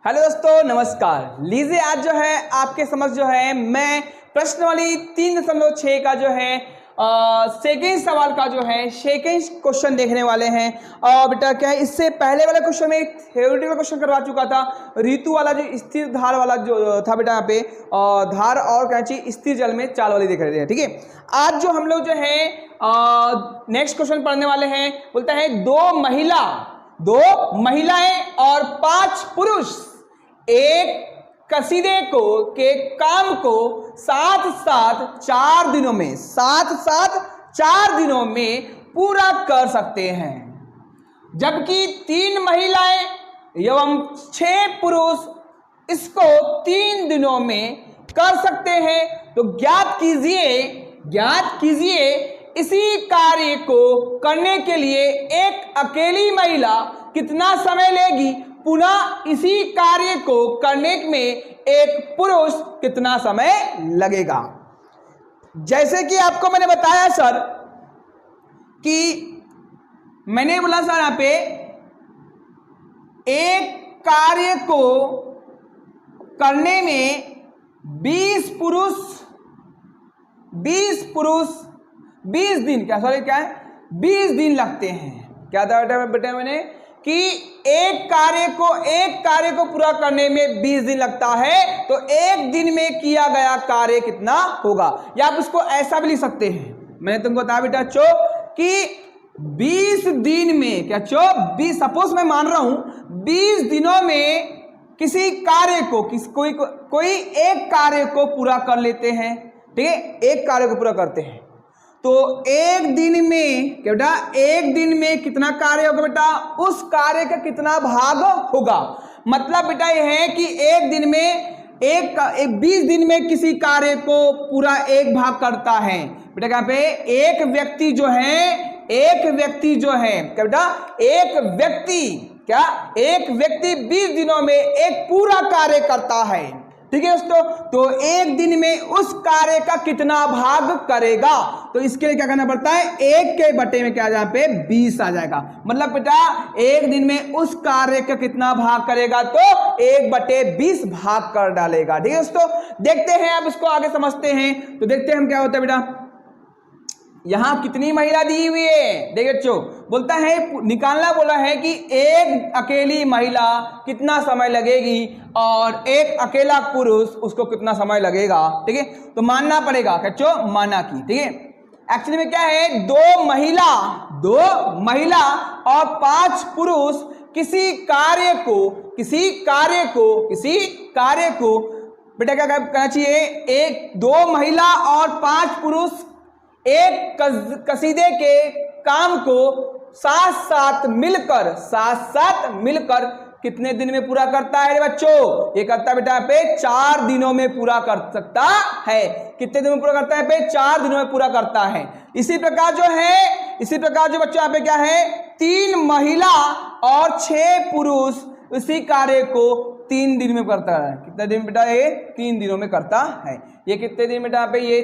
Hello दोस्तों, नमस्कार। लीजिए आज जो है आपके समझ जो है मैं प्रश्नावली 3.6 का जो है सेकेंड सवाल का जो है सेकेंड क्वेश्चन देखने वाले हैं। और बेटा क्या है, इससे पहले वाले क्वेश्चन में एक थ्योरेटिकल क्वेश्चन करवा चुका था। ऋतु वाला जो स्थिर धार वाला जो था बेटा, यहाँ पे धार और कैंची स्थिर जल में चाल वाली देख रहे थे। ठीक है, आज जो हम लोग जो है नेक्स्ट क्वेश्चन पढ़ने वाले हैं, बोलता है दो महिलाएं और 5 पुरुष एक कसीदे के काम को साथ साथ 4 दिनों में पूरा कर सकते हैं, जबकि 3 महिलाएं एवं 6 पुरुष इसको 3 दिनों में कर सकते हैं। तो ज्ञात कीजिए इसी कार्य को करने के लिए एक अकेली महिला कितना समय लेगी, पुनः इसी कार्य को करने में एक पुरुष कितना समय लगेगा। जैसे कि आपको मैंने बताया सर कि मैंने बोला सर यहाँ पे एक कार्य को करने में 20 दिन लगते हैं। क्या था बेटा मैंने कि एक कार्य को पूरा करने में 20 दिन लगता है, तो एक दिन में किया गया कार्य कितना होगा। या आप उसको ऐसा भी लिख सकते हैं, मैंने तुमको बताया बेटा कि 20 दिन में क्या 20 सपोज मैं मान रहा हूं 20 दिनों में किसी कार्य को कोई एक कार्य को पूरा कर लेते हैं। ठीक है, एक कार्य को पूरा करते हैं, तो एक दिन में क्या बेटा, एक दिन में कितना कार्य होगा बेटा, उस कार्य का कितना भाग होगा। मतलब बेटा यह है कि एक दिन में 20 दिन में किसी कार्य को पूरा एक भाग करता है। बेटा यहाँ पे एक व्यक्ति जो है क्या बेटा, एक व्यक्ति 20 दिनों में एक पूरा कार्य करता है। ठीक है दोस्तों, तो एक दिन में उस कार्य का कितना भाग करेगा, तो इसके लिए क्या करना पड़ता है, 1 के बटे में क्या यहाँ पे 20 आ जाएगा। मतलब बेटा एक दिन में उस कार्य का कितना भाग करेगा, तो 1/20 भाग कर डालेगा। ठीक है दोस्तों, देखते हैं अब इसको आगे समझते हैं। तो देखते हैं हम क्या होता है बेटा, यहां कितनी महिला दी हुई है। देखिए बच्चों, बोलता है निकालना बोला है कि एक अकेली महिला कितना समय लगेगी और एक अकेला पुरुष उसको कितना समय लगेगा। ठीक है, तो मानना पड़ेगा बच्चों, माना की। ठीक है, एक्चुअली में क्या है, 2 महिला और 5 पुरुष किसी कार्य को बेटा क्या करना चाहिए, 2 महिला और 5 पुरुष एक कसीदे के काम को साथ साथ मिलकर कितने दिन में पूरा करता है बच्चों, ये करता है बेटा पे 4 दिनों में पूरा कर सकता है। कितने दिन में पूरा करता है पे 4 दिनों में पूरा करता है। इसी प्रकार जो बच्चों यहाँ पे क्या है, 3 महिला और 6 पुरुष इसी कार्य को 3 दिन में करता है। कितने दिन बेटा, ये 3 दिनों में करता है। ये कितने दिन बेटा पे, ये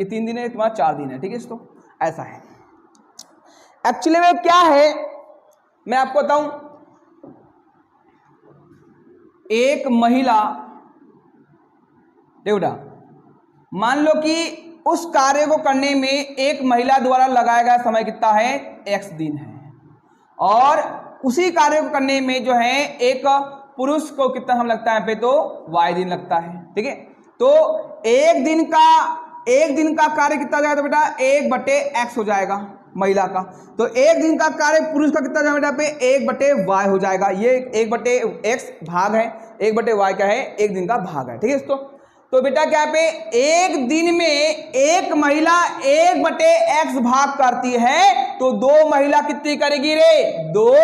3 दिन है, तुम्हारा 4 दिन है। ठीक है, तो ऐसा है। एक्चुअली में क्या है मैं आपको बताऊं, एक महिला बेटा मान लो कि उस कार्य को करने में एक महिला द्वारा लगाया गया समय कितना है, x दिन है, और उसी कार्य को करने में जो है एक पुरुष को कितना समय लगता है पे, तो y दिन लगता है। ठीक है, तो एक दिन का कार्य कितना जाएगा बेटा, 1/x हो जाएगा महिला का। तो एक दिन का कार्य पुरुष का कितना जाएगा बेटा पे, 1/y हो जाएगा। ये 1/x भाग है, 1/y क्या है, एक दिन का भाग है। ठीक है दोस्तों, तो बेटा क्या पे एक दिन में एक महिला 1/x भाग करती है, तो 2 महिला कितनी करेगी रे, 2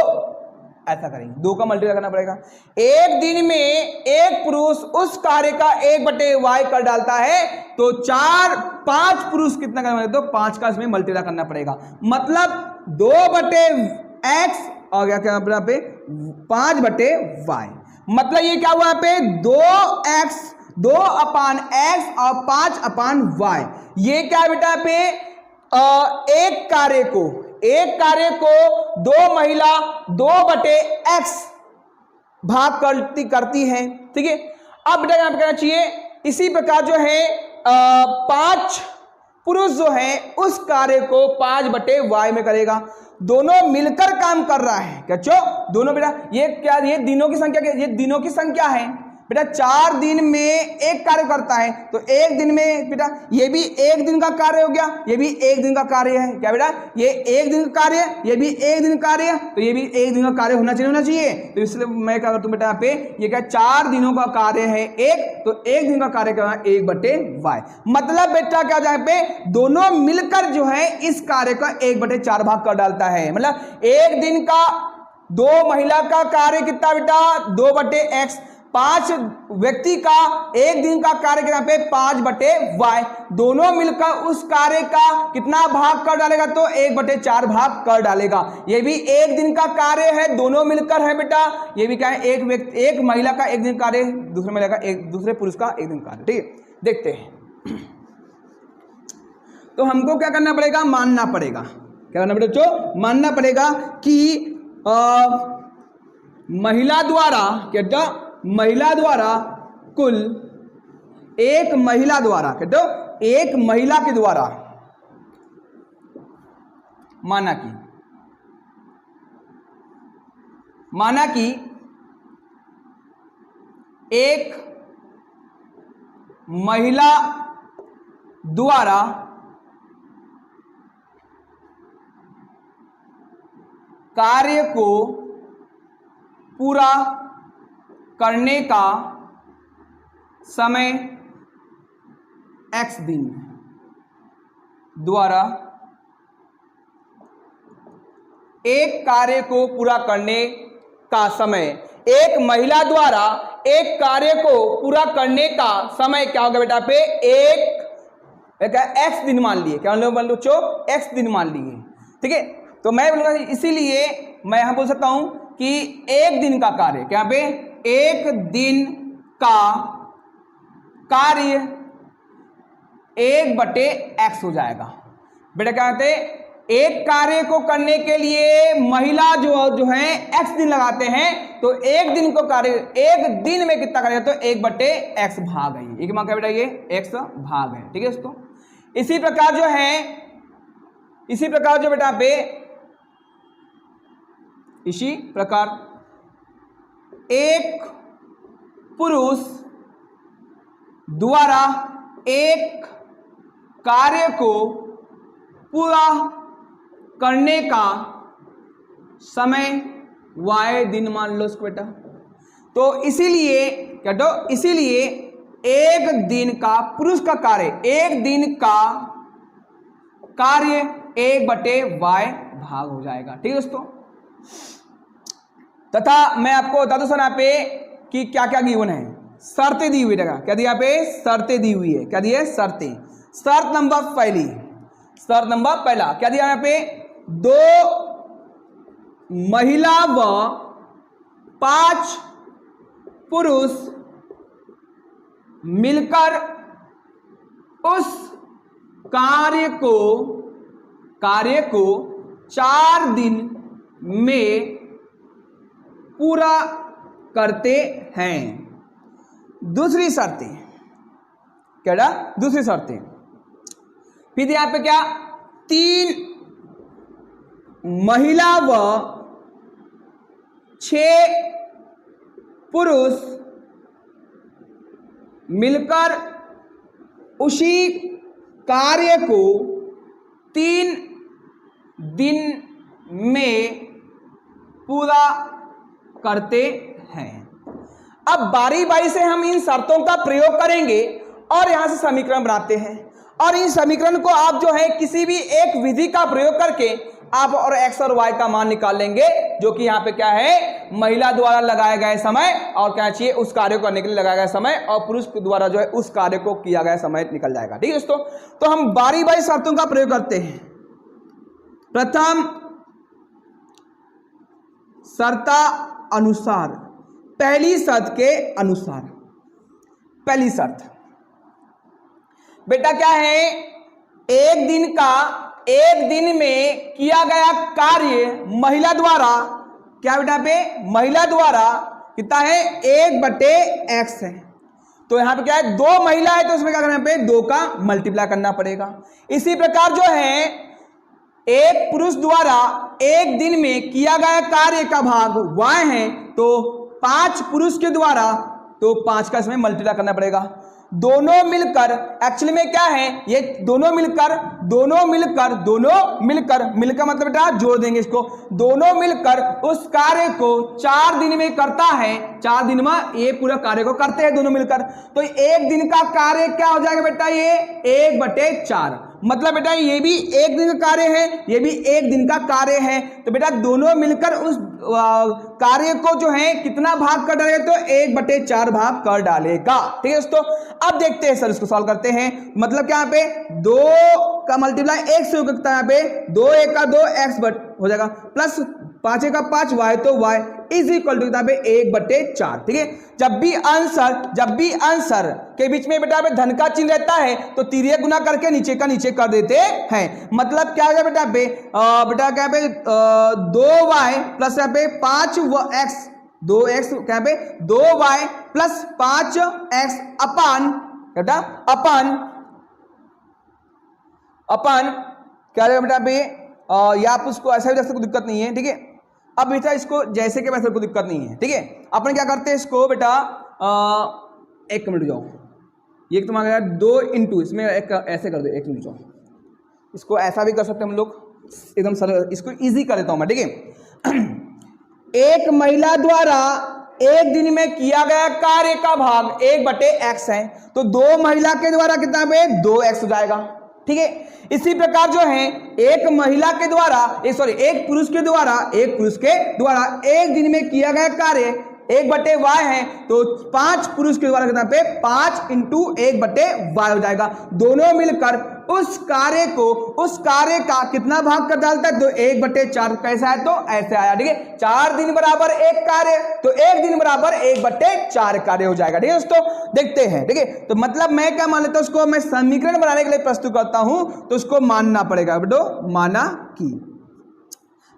ऐसा करेंगे, 2 का मल्टीप्लाई करना पड़ेगा। एक दिन में एक पुरुष उस कार्य का 1/y कर डालता है, तो 5 पुरुष कितना करना पड़ेगा, तो 5 का इसमें मल्टीप्लाई करना पड़ेगा। मतलब 2/x और क्या पे 5/y। मतलब ये क्या हुआ पे 2x 2/x और 5/y। ये क्या बेटा पे एक कार्य को 2 महिला 2/x भाग करती है। ठीक है, अब बेटा यहां पे कहना चाहिए इसी प्रकार जो है 5 पुरुष जो है उस कार्य को 5/y में करेगा। दोनों मिलकर काम कर रहा है। क्या चो दोनों बेटा ये क्या, ये दिनों की संख्या क्या, ये दिनों की संख्या है बेटा। 4 दिन में एक कार्य करता है, तो एक दिन में बेटा ये भी एक दिन का कार्य हो गया, ये भी एक दिन का कार्य है। क्या बेटा, ये एक दिन का कार्य, ये भी एक दिन का कार्य है, तो ये भी एक दिन का कार्य होना चाहिए। तो इसलिए मैं क्या करता हूं बेटा, यहाँ पे ये क्या 4 दिनों का कार्य है एक, तो एक दिन का कार्य क्या है 1/y। मतलब बेटा क्या यहाँ पे दोनों मिलकर जो है इस कार्य का 1/4 भाग कर डालता है। मतलब एक दिन का 2 महिला का कार्य कितना बेटा 2/x, 5 व्यक्ति का एक दिन का कार्य यहाँ पे 5/y, दोनों मिलकर उस कार्य का कितना भाग कर डालेगा, तो 1/4 भाग कर डालेगा। ये भी एक दिन का कार्य है, दोनों मिलकर है बेटा। ये भी क्या है एक व्यक्ति, एक महिला का एक दिन कार्य, दूसरे महिला का एक, दूसरे पुरुष का एक दिन कार्य। ठीक है, देखते हैं। तो हमको क्या करना पड़ेगा, मानना पड़ेगा। क्या करना पड़ेगा बच्चों, मानना पड़ेगा कि महिला द्वारा क्या, महिला द्वारा कुल, एक महिला द्वारा कहते हो एक महिला के द्वारा माना कि एक महिला द्वारा कार्य को पूरा करने का समय x दिन द्वारा एक कार्य को पूरा करने का समय, एक महिला द्वारा एक कार्य को पूरा करने का समय क्या होगा बेटा पे एक x दिन मान लिए। क्या मान लो बच्चों, x दिन मान लिए। ठीक है, तो मैं बोलूंगा इसीलिए मैं यहां बोल सकता हूं कि एक दिन का कार्य, क्या पे एक दिन का कार्य 1/x हो जाएगा। बेटा क्या कहते हैं, एक कार्य को करने के लिए महिला जो है x दिन लगाते हैं, तो एक दिन को कार्य एक दिन में कितना करेगा, तो 1/x भाग है। एक माँ क्या बेटा ये x भाग है। ठीक है दोस्तों, इसी प्रकार जो बेटा पे इसी प्रकार एक पुरुष द्वारा एक कार्य को पूरा करने का समय y दिन मान लो इसको बेटा। तो इसीलिए क्या, तो इसीलिए एक दिन का पुरुष का कार्य, एक दिन का कार्य 1/y भाग हो जाएगा। ठीक है दोस्तों, तथा मैं आपको बता दूं सर यहाँ पे कि क्या क्या गिवन है, शर्तें दी हुई है। क्या दिया पे, शर्तें दी हुई है। क्या दी है, शर्तें। शर्त नंबर पहला क्या दिया यहाँ पे, 2 महिला व 5 पुरुष मिलकर उस कार्य को 4 दिन में पूरा करते हैं। दूसरी शर्तें क्या, दूसरी शर्तें फिर यहां पे क्या, 3 महिला व 6 पुरुष मिलकर उसी कार्य को 3 दिन में पूरा करते हैं। अब बारी बारी से हम इन शर्तों का प्रयोग करेंगे और यहां से समीकरण बनाते हैं, और इन समीकरण को आप जो है किसी भी एक विधि का प्रयोग करके आप और x और y का मान निकाल लेंगे, जो कि यहाँ पे क्या है, महिला द्वारा लगाए गए समय और क्या चाहिए उस कार्य को करने के लिए लगाया गया समय, और पुरुष द्वारा जो है उस कार्य को किया गया समय निकल जाएगा। ठीक है दोस्तों, तो हम बारी बारी शर्तों का प्रयोग करते हैं। प्रथम शर्ता अनुसार, पहली शर्त के अनुसार, पहली शर्त बेटा क्या है, एक दिन में किया गया कार्य महिला द्वारा, क्या बेटा पे, महिला द्वारा कितना है 1/x है। तो यहां पे क्या है 2 महिला है तो इसमें क्या करना है, 2 का मल्टीप्लाई करना पड़ेगा। इसी प्रकार जो है एक पुरुष द्वारा एक दिन में किया गया कार्य का भाग y है, तो 5 पुरुष के द्वारा तो 5 का इसमें मल्टीप्लाई करना पड़ेगा। दोनों मिलकर एक्चुअली में क्या है, ये दोनों मिलकर मिलकर मतलब बेटा जोड़ देंगे इसको, दोनों मिलकर उस कार्य को 4 दिन में करता है। 4 दिन में ये पूरा कार्य को करते हैं दोनों मिलकर। तो एक दिन का कार्य क्या हो जाएगा बेटा, ये 1/4। मतलब बेटा ये भी एक दिन का कार्य है, ये भी एक दिन का कार्य है। तो बेटा दोनों मिलकर उस कार्य को जो है कितना भाग कर डालेगा, तो 1/4 भाग कर डालेगा। ठीक है दोस्तों, अब देखते हैं सर इसको सॉल्व करते हैं। मतलब क्या यहाँ पे 2 का मल्टीप्लाई 1 से होगा, यहाँ पे 2 1 का 2 x हो जाएगा, प्लस 5 1 का 5 y, तो y इज इक्वल टू कितना पे 1/4। ठीक है, जब भी आंसर के बीच में बेटा धन का चिन्ह रहता है तो तिर्यक गुना करके नीचे का नीचे कर देते हैं। मतलब क्या हो गया बेटा क्या पे 2y प्लस यहाँ पे 5x 2x क्या पे 2y प्लस 5x अपन बेटा अपन क्या रहेगा बेटा पे या आप उसको ऐसा भी रख सकते, कोई दिक्कत नहीं है। ठीक है, अब बेटा इसको जैसे के वैसे कोई दिक्कत नहीं है। ठीक है, अपन क्या करते हैं इसको बेटा 1 मिनट जाओ, ये तुम्हारा 2 इंटू इसमें एक ऐसे कर दो, 1 मिनट जाओ, इसको ऐसा भी कर सकते हैं हम लोग, एकदम सरल, इसको इजी कर देता हूं मैं। ठीक है, एक महिला द्वारा एक दिन में किया गया कार्य का भाग 1/x है, तो 2 महिला के द्वारा कितना पे 2x हो जाएगा। ठीक है, इसी प्रकार जो है एक महिला के द्वारा एक पुरुष के द्वारा एक दिन में किया गया कार्य 1/y है, तो 5 पुरुष के द्वारा कितना पे 5 × 1/y हो जाएगा। दोनों मिलकर उस कार्य का कितना भाग कर डालता है, तो 1/4 कैसा है, तो ऐसे आया। ठीक है, 4 दिन बराबर 1 कार्य, तो 1 दिन बराबर 1/4 कार्य हो जाएगा। ठीक है दोस्तों, देखते हैं। ठीक है, तो मतलब मैं क्या मान लेता हूं, उसको मैं समीकरण बनाने के लिए प्रस्तुत करता हूं, तो उसको मानना पड़ेगा बेटो, माना कि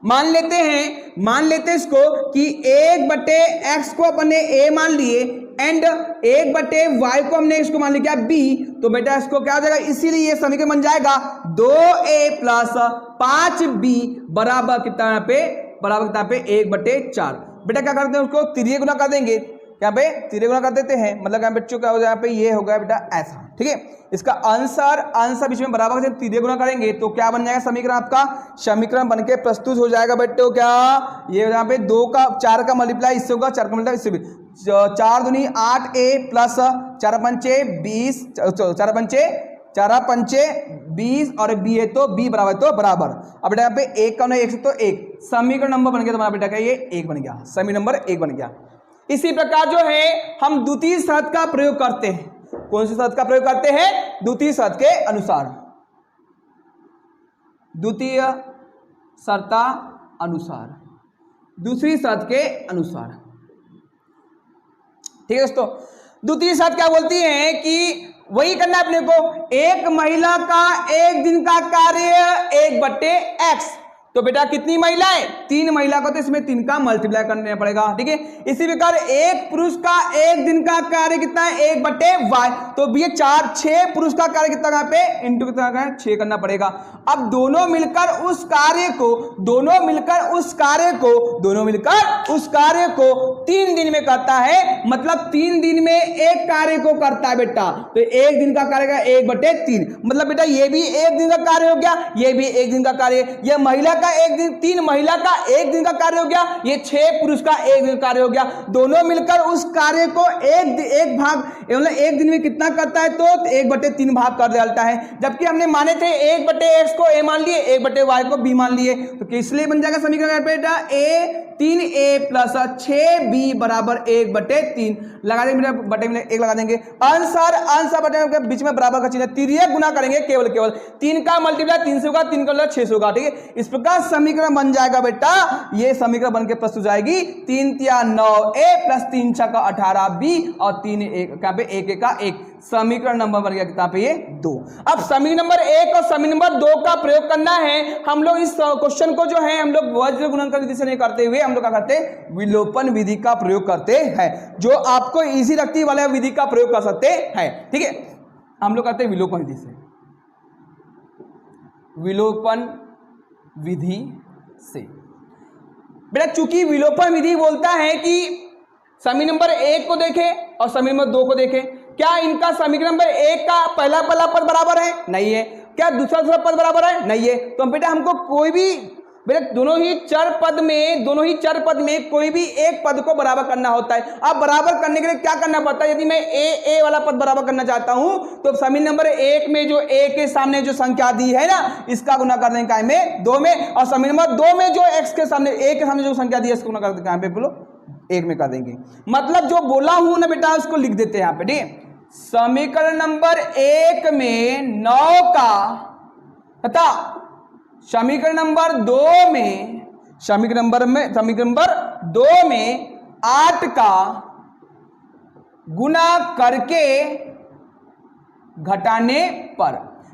मान लेते हैं इसको कि 1/x को अपने a मान लिए एंड 1/y को हमने इसको मान लिया b, तो बेटा इसको क्या हो जाएगा, इसीलिए ये समीकरण बन जाएगा 2a प्लस 5b बराबर कितना पे 1/4। बेटा क्या करते हैं, उसको तिर्यक गुना कर देंगे, यहाँ पे तिर्यक गुना कर देते हैं। मतलब यहाँ बच्चों क्या हो जाएगा, यहाँ पे ये हो गया बेटा ऐसा। ठीक है, इसका आंसर बीच में बराबर से तिर्यक गुना करेंगे तो क्या बन जाएगा समीकरण, आपका समीकरण बनके प्रस्तुत हो जाएगा बेटो। क्या ये यहाँ पे 2 का 4 का मल्टीप्लाई इससे होगा, 4 का मल्टीप्लाई इससे भी, 4 दूनी 8a प्लस 4 पंचे 20, 4 पंचे 20 और b है तो b बराबर, तो बराबर। अब बेटा यहाँ पे 1 का 1 से तो 1 समीकरण नंबर बन गया, तुम्हारा बेटा क्या ये 1 बन गया, समीकरण नंबर 1 बन गया। इसी प्रकार जो है हम द्वितीय शर्त का प्रयोग करते हैं। कौन सी शर्त का प्रयोग करते हैं, द्वितीय शर्त के अनुसार, द्वितीय शर्ता अनुसार, दूसरी शर्त के अनुसार। ठीक है दोस्तों, द्वितीय शर्त क्या बोलती है कि वही करना है अपने को, एक महिला का एक दिन का कार्य 1/x, तो बेटा कितनी महिलाएं, 3 महिला को, तो इसमें 3 का मल्टीप्लाई करना पड़ेगा। ठीक है, इसी प्रकार एक पुरुष का एक दिन का कार्य कितना है 1/y, तो ये 6 पुरुष का कार्य कितना यहाँ पे इंटू कितना है 6 करना पड़ेगा। अब दोनों मिलकर उस कार्य को 3 दिन में करता है, मतलब 3 दिन में एक कार्य को करता है बेटा, तो एक दिन का कार्य का 1/3, मतलब बेटा ये भी एक दिन का कार्य हो गया, ये भी एक दिन का कार्य, ये महिला का एक दिन, 3 महिला का एक दिन का कार्य हो गया, ये 6 पुरुष का एक दिन का कार्य हो गया। दोनों मिलकर उस कार्य को एक भाग मतलब एक दिन में कितना करता है, तो 1/3 भाग कर डालता है। जबकि हमने माने थे 1/x को a मान लिए, 1/y को b मान लिए, तो इसलिए बन जाएगा समीकरण बेटा 3a प्लस 6b बराबर 1/3 लगा देंगे बेटा, बटे में 1 लगा देंगे। आंसर बटे के बीच में बराबर का चिन्ह, तिर्यक गुना करेंगे केवल 3 का मल्टीप्लाई 3 से होगा, 3 का 6 से होगा। ठीक है, इस प्रकार का समीकरण बन जाएगा बेटा, ये समीकरण बन के प्रस्तुत हो जाएगी 3 तिया 9a प्लस 3 छक्का 18b और 3 1 क्या पे 1 का 1 समीकरण नंबर बन गया कितना पे ये 2। अब समीकरण नंबर 1 और समीकरण नंबर 2 का प्रयोग करना है। हम लोग इस क्वेश्चन को जो है हम लोग वज्र गुणनखंड विधि से नहीं करते हुए हम लोग क्या करते हैं, विलोपन विधि का प्रयोग करते हैं, जो आपको इजी लगती वाले विधि का प्रयोग कर सकते हैं। ठीक है, हम लोग करते हैं विलोपन विधि से, विलोपन विधि से बेटा। चूंकि विलोपन विधि बोलता है कि समीकरण नंबर 1 को देखें और समीकरण नंबर 2 को देखें, क्या इनका समीकरण नंबर 1 का पहला पद बराबर है? नहीं है। क्या दूसरा पद बराबर है? नहीं है। तो बेटा हमको कोई भी बेटा दोनों ही चर पद में कोई भी एक पद को बराबर करना होता है। अब बराबर करने के लिए क्या करना पड़ता है? यदि मैं ए वाला पद बराबर करना चाहता हूं तो समीकरण नंबर 1 में जो ए के सामने जो संख्या दी है ना, इसका गुना कर देंगे काय में 2 में, और समीकरण नंबर 2 में जो एक्स के सामने ए के सामने जो संख्या दी है इसको गुना कर देंगे काय पे बोलो 1 में कर देंगे। मतलब जो बोला हूं ना बेटा उसको लिख देते हैं यहां पे। ठीक है, समीकरण नंबर 1 में 9 का तथा समीकरण नंबर 2 में समीकरण नंबर 2 में 8 का गुना करके घटाने पर,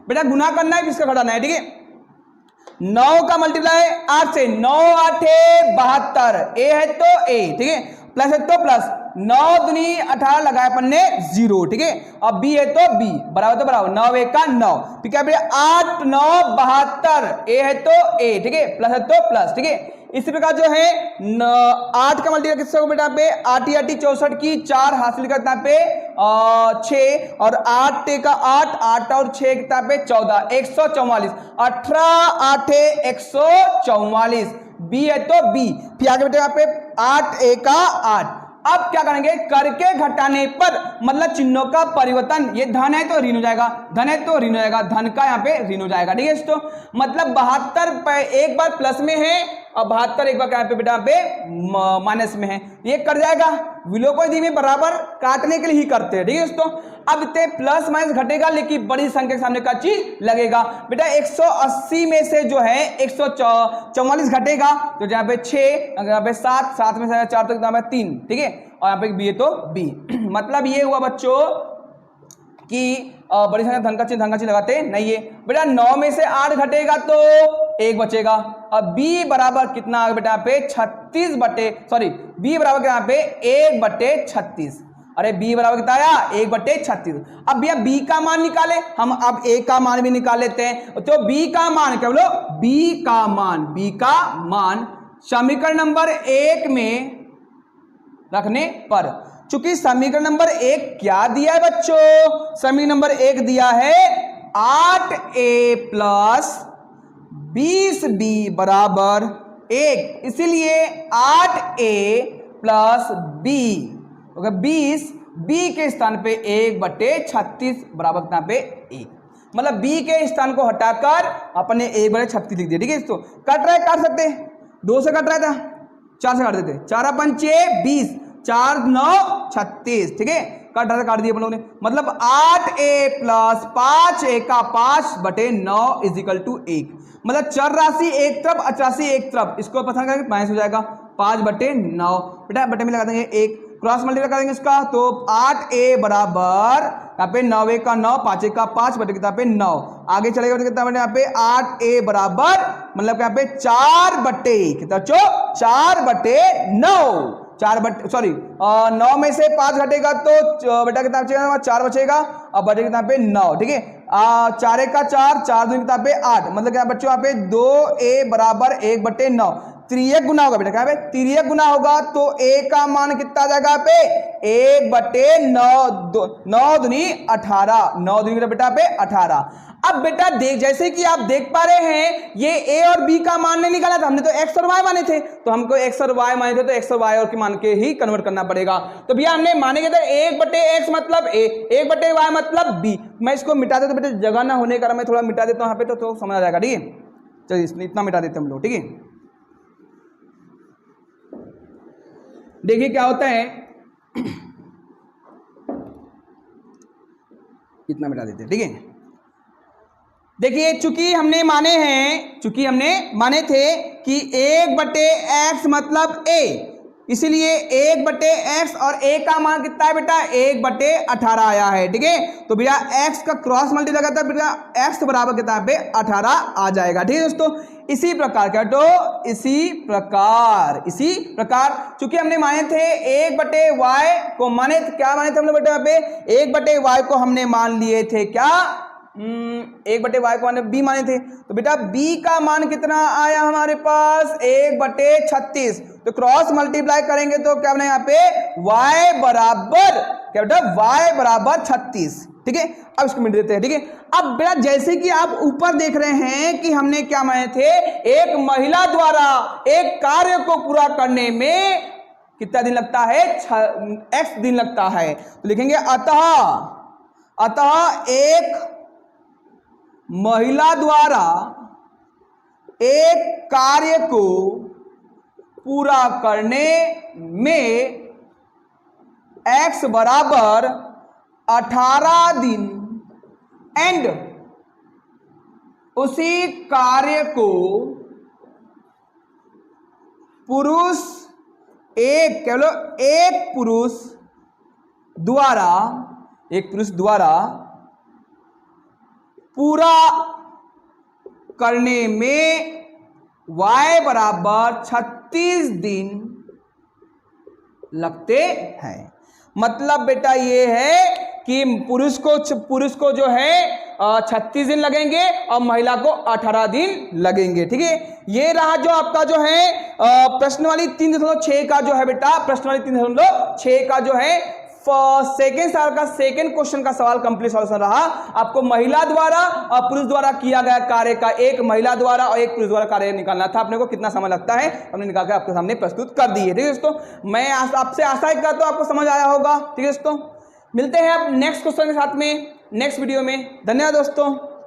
बेटा गुना करना है किसका घटाना है? ठीक है, 9 का मल्टीप्लाई 8 से, 9 8 72, ए है तो ए, ठीक है, प्लस है तो प्लस, 9 दूनी 18 लगाए अपन ने 0, ठीक है, अब बी है तो बी, बराबर तो बराबर, 9 1 का 9, ठीक है बेटा, 8 9 72, ए है तो ए, ठीक है, प्लस है तो प्लस, ठीक है। इसी प्रकार जो है 8 का मल्टीप्लाई किससे होगा बेटा पे 8 8 64 की 4 हासिल करता पे 6 और 8 का 8 8 और 6 कितना पे 14 144, 18 8 144, बी है तो बी, फिर आगे बेटे यहाँ पे 8 1 का 8। अब क्या करेंगे? करके घटाने पर, मतलब चिन्हों का परिवर्तन, ये धन है तो ऋण हो जाएगा, धन है तो ऋण हो जाएगा, धन का यहाँ पे ऋण हो जाएगा। ठीक है दोस्तों, मतलब 72 एक बार प्लस में है और 72 एक बार पे बेटा पे माइनस में है, ये कर जाएगा। विलोपन विधि में बराबर काटने के लिए ही करते हैं। ठीक है दोस्तों, अब इतने प्लस माइनस घटेगा लेकिन बड़ी संख्या के सामने का चीज लगेगा। बेटा 180 में से जो है 144 घटेगा तो जहाँ पे 6, यहाँ पे 7, 7 में से 4 तो यहाँ पे 3, ठीक है, और यहाँ पे बी है तो बी। मतलब ये हुआ बच्चों कि बड़ी संख्या धन का चिन्ह लगाते नहीं है। बेटा 9 में से 8 घटेगा तो 1 बचेगा। अब b बराबर कितना आ गया बेटा पे 36 बटे, सॉरी b बराबर यहाँ पे 1/36। अरे b बराबर कितना आया 1/36। अब भैया b का मान निकाले हम, अब a का मान भी निकाल लेते हैं। तो b का मान क्या बोलो, b का मान समीकरण नंबर 1 में रखने पर, चूंकि समीकरण नंबर 1 क्या दिया है बच्चों, समीकरण नंबर 1 दिया है 8a प्लस 20b बराबर 1, इसीलिए 8a प्लस b 20, b के स्थान पे 1/36 बराबर कितना पे 1, मतलब b के स्थान को हटाकर अपने 1/36 लिख दिया। ठीक है, इसको कट रहा है, काट सकते हैं, 2 से कट रहा था 4 से काट देते, 4 पंचे 20, 4 9 36, ठीक है, काट दिया अपन लोगों ने। मतलब 8a प्लस 5a का 5/9 = 1, मतलब चर राशि एक तरफ अचर राशि एक तरफ, इसको पता करके माइनस हो जाएगा 5/9। बेटा बटे में लगा देंगे 1, क्रॉस मल्टीप्लाई करेंगे इसका तो 8a बराबर यहाँ पे 9 1 का 9, 5 1 का 5 बटे कितना पे 9, आगे चलेगा कितना बटे यहाँ पे 8a बराबर मतलब यहाँ पे 4/9, 9 में से 5 घटेगा तो बेटा कितना बचेगा 4 बचेगा, अब बटे कितना पे 9, ठीक है, 4 1 का 4, 4 2 कितना पे 8, मतलब क्या बच्चों यहाँ पे 2a बराबर 1/9, त्रियक गुना होगा बेटा, क्या पे त्रियक गुना होगा तो a का मान कितना आ जाएगा पे 1/9, 9 दूनी 18, 9 दूनी बेटा पे 18। अब बेटा देख, जैसे कि आप देख पा रहे हैं ये a और b का मान नहीं निकाला था हमने, तो x और y माने थे, तो हमको x और y माने थे तो x और y और के मान के ही कन्वर्ट करना पड़ेगा। तो भैया हमने माने के थे 1/x मतलब a, 1/y मतलब b। मैं इसको मिटा देता, बेटा जगह ना होने का मैं थोड़ा मिटा देता हूँ यहाँ पे तो समझ आ जाएगा। ठीक है, चलिए इतना मिटा देते हम लोग। ठीक है, देखिए क्या होता है, इतना मिटा देते हैं। ठीक है, देखिए चूंकि हमने माने थे कि 1/x मतलब a, इसीलिए 1/x और a का मान कितना है बेटा 1/18 आया है। ठीक है, तो भैया x का क्रॉस मल्टी लगाता है बेटा x बराबर कितना पे 18 आ जाएगा। ठीक है दोस्तों, इसी प्रकार क्या तो इसी प्रकार चूंकि हमने माने थे 1/y को माने क्या माने थे हम लोग बेटा यहाँ पे 1/y को हमने मान लिए थे क्या 1/y को हमने b माने थे, तो बेटा b का मान कितना आया हमारे पास 1/36, तो क्रॉस मल्टीप्लाई करेंगे तो क्या बना यहाँ पे y बराबर क्या बेटा y बराबर 36। ठीक है, अब इसको मिट देते हैं। ठीक है, अब बेटा जैसे कि आप ऊपर देख रहे हैं कि हमने क्या माने थे एक महिला द्वारा एक कार्य को पूरा करने में कितना दिन लगता है x दिन लगता है, तो लिखेंगे अतः एक महिला द्वारा एक कार्य को पूरा करने में x बराबर 18 दिन एंड उसी कार्य को पुरुष एक पुरुष द्वारा पूरा करने में y बराबर 36 दिन लगते हैं। मतलब बेटा ये है कि पुरुष को जो है 36 दिन लगेंगे और महिला को 18 दिन लगेंगे। ठीक है, ये रहा जो आपका जो है प्रश्न वाली 3.6 का जो है बेटा प्रश्न वाली 3.6 का जो है सेकेंड साल का सेकेंड क्वेश्चन का सवाल कंप्लीट सॉल्यूशन रहा। आपको महिला द्वारा और पुरुष द्वारा किया गया कार्य का एक महिला द्वारा और एक पुरुष द्वारा कार्य निकालना था। अपने को कितना समय लगता है हमने निकाल कर आपके सामने प्रस्तुत कर दी है। ठीक है दोस्तों, मैं आपसे आशा करता हूं आपको समझ आया होगा। ठीक है दोस्तों, मिलते हैं अब नेक्स्ट क्वेश्चन के साथ में नेक्स्ट वीडियो में। धन्यवाद दोस्तों।